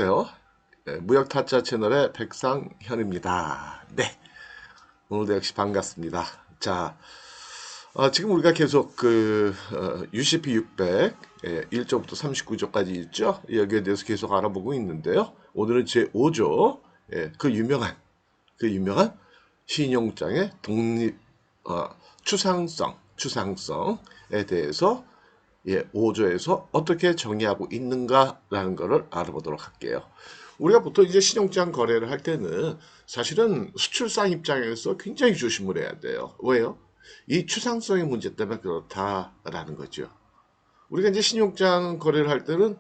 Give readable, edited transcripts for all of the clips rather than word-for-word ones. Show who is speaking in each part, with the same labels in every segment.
Speaker 1: 안녕하세요. 무역타짜 채널의 백상현입니다. 네, 오늘도 역시 반갑습니다. 자, 지금 우리가 계속 UCP 600 1조부터 39조까지 있죠. 여기에 대해서 계속 알아보고 있는데요. 오늘은 제 5조 그 유명한 신용장의 독립 추상성에 대해서 5조에서 어떻게 정의하고 있는가라는 것을 알아보도록 할게요. 우리가 보통 이제 신용장 거래를 할 때는 사실은 수출상 입장에서 굉장히 조심을 해야 돼요. 왜요? 이 추상성의 문제 때문에 그렇다라는 거죠. 우리가 이제 신용장 거래를 할 때는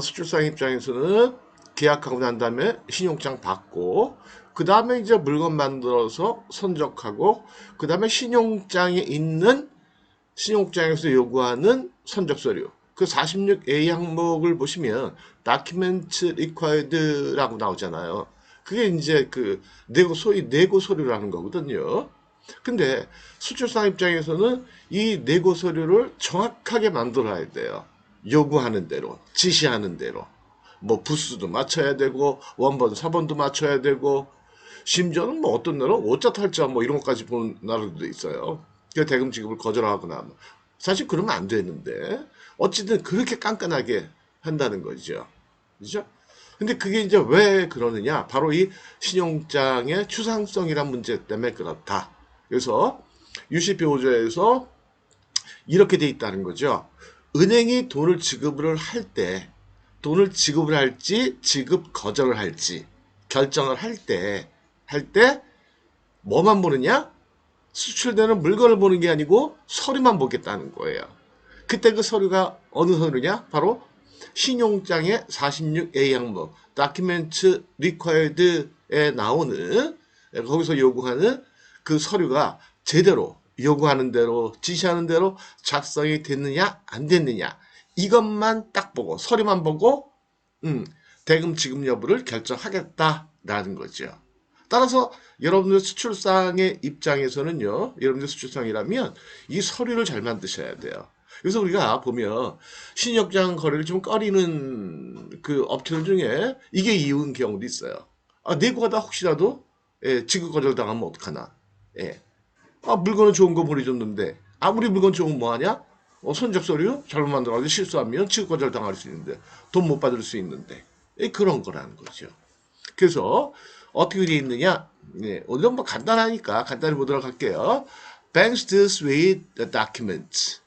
Speaker 1: 수출상 입장에서는 계약하고 난 다음에 신용장 받고 그 다음에 이제 물건 만들어서 선적하고 그 다음에 신용장에서 요구하는 선적 서류. 그 46A 항목을 보시면 Document Required라고 나오잖아요. 그게 이제 소위 내고 서류라는 거거든요. 근데 수출상 입장에서는 이 내고 서류를 정확하게 만들어야 돼요. 요구하는 대로, 지시하는 대로. 뭐 부수도 맞춰야 되고 원본, 사본도 맞춰야 되고 심지어는 뭐 어떤 나라는 오자 탈자 뭐 이런 것까지 보는 나라도 있어요. 그 대금 지급을 거절하거나 사실 그러면 안 되는데 어쨌든 그렇게 깐깐하게 한다는 거죠. 그죠? 근데 그게 이제 왜 그러느냐? 바로 이 신용장의 추상성이란 문제 때문에 그렇다. 그래서 UCP 5조에서 이렇게 돼 있다는 거죠. 은행이 돈을 지급을 할지 지급 거절을 할지 결정을 할 때 뭐만 보느냐? 수출되는 물건을 보는 게 아니고 서류만 보겠다는 거예요. 그때 그 서류가 어느 서류냐? 바로 신용장의 46A 항목 Document Required에 나오는 거기서 요구하는 그 서류가 제대로 요구하는 대로 지시하는 대로 작성이 됐느냐 안 됐느냐 이것만 딱 보고 서류만 보고 대금 지급 여부를 결정하겠다라는 거죠. 따라서 여러분들 수출상의 입장에서는요. 여러분들 수출상이라면 이 서류를 잘 만드셔야 돼요. 그래서 우리가 보면 신용장 거래를 좀 꺼리는 그 업체들 중에 이게 이유인 경우도 있어요. 내고하다 혹시라도 지급 거절당하면 어떡하나. 예. 물건은 좋은 거 보내줬는데 아무리 물건 좋으면 뭐하냐? 손적 서류 잘못 만들어가지고 실수하면 지급 거절 당할 수 있는데 돈 못 받을 수 있는데 그런 거라는 거죠. 그래서 어떻게 되어 있느냐? 오늘은 뭐 간단하니까 간단히 보도록 할게요. Banks deals with the documents.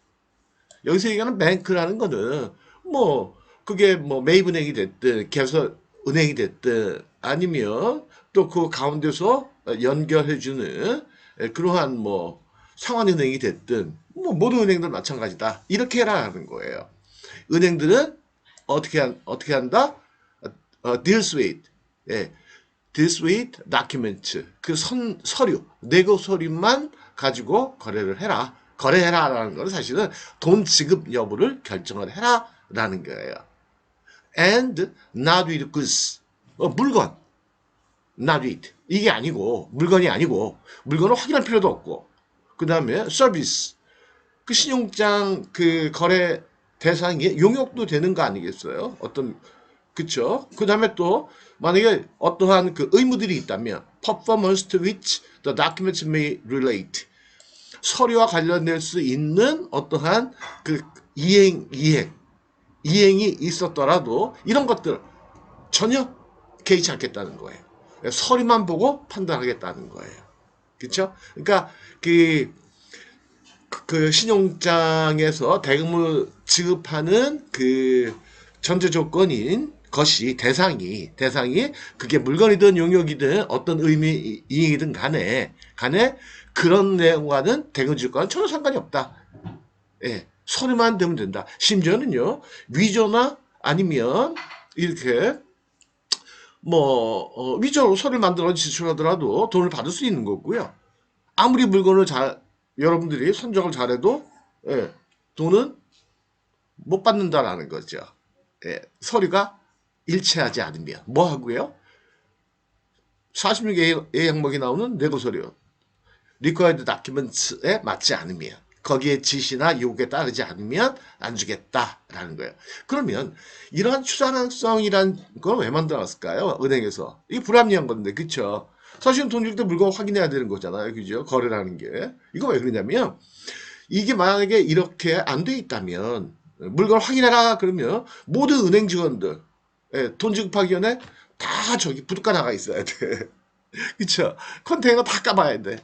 Speaker 1: 여기서 얘기하는 뱅크라는 거는 뭐 그게 뭐 매입은행이 됐든 개설은행이 됐든 아니면 또 그 가운데서 연결해주는 그러한 뭐 상환은행이 됐든 뭐 모든 은행들 마찬가지다. 이렇게 해라는 거예요. 은행들은 어떻게 한다? deals with deals with document 서류 내고 서류만 가지고 거래를 해라. 거래해라라는 건 사실은 돈 지급 여부를 결정을 해라라는 거예요. And not with goods. 물건. not with. 이게 아니고 물건이 아니고 물건을 확인할 필요도 없고 그 다음에 서비스. 그 신용장 그 거래 대상이 용역도 되는 거 아니겠어요? 그쵸? 그 다음에 또 만약에 어떠한 그 의무들이 있다면 performance to which the documents may relate. 서류와 관련될 수 있는 어떠한 그 이행이 있었더라도 이런 것들 전혀 개의치 않겠다는 거예요. 서류만 보고 판단하겠다는 거예요. 그렇죠? 그러니까 그 신용장에서 대금을 지급하는 그 전제 조건인 것이 대상이 그게 물건이든 용역이든 어떤 의미 이익이든 간에 그런 내용과는 대금 지급과는 전혀 상관이 없다. 서류만 되면 된다. 심지어는요 위조나 아니면 이렇게 위조로 서류를 만들어 지출하더라도 돈을 받을 수 있는 거고요. 아무리 물건을 여러분들이 선정을 잘해도 돈은 못 받는다라는 거죠. 서류가 일치하지 않으면 뭐 하고요? 46A 항목이 나오는 내고 서류 required documents에 맞지 않으면 거기에 지시나 요구에 따르지 않으면 안 주겠다라는 거예요. 그러면 이러한 추상성이란 걸 왜 만들어놨을까요? 은행에서. 이게 불합리한 건데, 그쵸? 사실은 돈 줄 때 물건 확인해야 되는 거잖아요. 그죠? 거래라는 게. 이거 왜 그러냐면, 이게 만약에 이렇게 안 돼 있다면, 물건 확인해라 그러면 모든 은행 직원들, 돈 지급하기 전에 다 저기 부둣가 나가 있어야 돼. 그쵸? 컨테이너 다 까봐야 돼.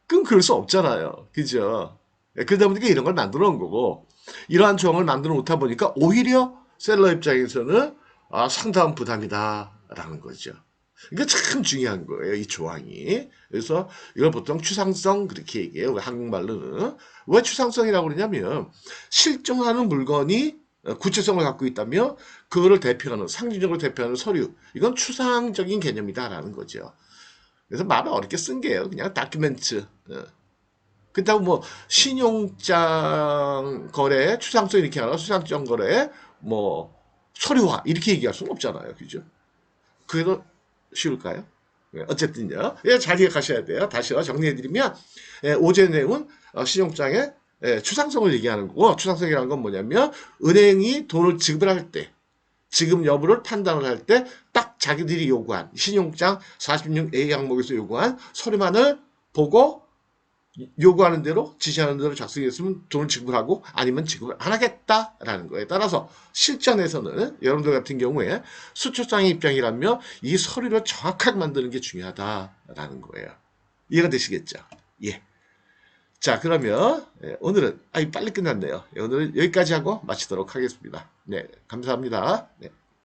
Speaker 1: 그럼 그럴 수 없잖아요. 그죠? 그러다 보니까 이런 걸 만들어 놓은 거고, 이러한 조항을 만들어 놓다 보니까 오히려 셀러 입장에서는 상당한 부담이다라는 거죠. 이게 참 중요한 거예요, 이 조항이. 그래서 이걸 보통 추상성 그렇게 얘기해요. 한국말로는. 왜 추상성이라고 그러냐면 실존하는 물건이 구체성을 갖고 있다며 그거를 대표하는 상징적으로 대표하는 서류. 이건 추상적인 개념이다라는 거죠. 그래서 말을 어렵게 쓴 게요. 그냥 다큐멘트. 그렇다고 뭐 신용장 거래 추상성 이렇게 하나 추상적 거래 뭐 서류화 이렇게 얘기할 수는 없잖아요. 그죠? 그래도 쉬울까요? 어쨌든요. 예, 잘 기억하셔야 돼요. 다시 정리해드리면 오제 내용은 신용장의 추상성을 얘기하는 거고 추상성이라는 건 뭐냐면 은행이 돈을 지급을 할 때 지급 여부를 판단을 할 때 딱 자기들이 요구한 신용장 46A 항목에서 요구한 서류만을 보고 요구하는 대로 지시하는 대로 작성했으면 돈을 지급하고 아니면 지급을 안 하겠다라는 거에 따라서 실전에서는 여러분들 같은 경우에 수출장의 입장이라면 이 서류를 정확하게 만드는 게 중요하다라는 거예요. 이해가 되시겠죠? 예. 자, 그러면 오늘은 빨리 끝났네요. 오늘은 여기까지 하고 마치도록 하겠습니다. 네, 감사합니다. 네.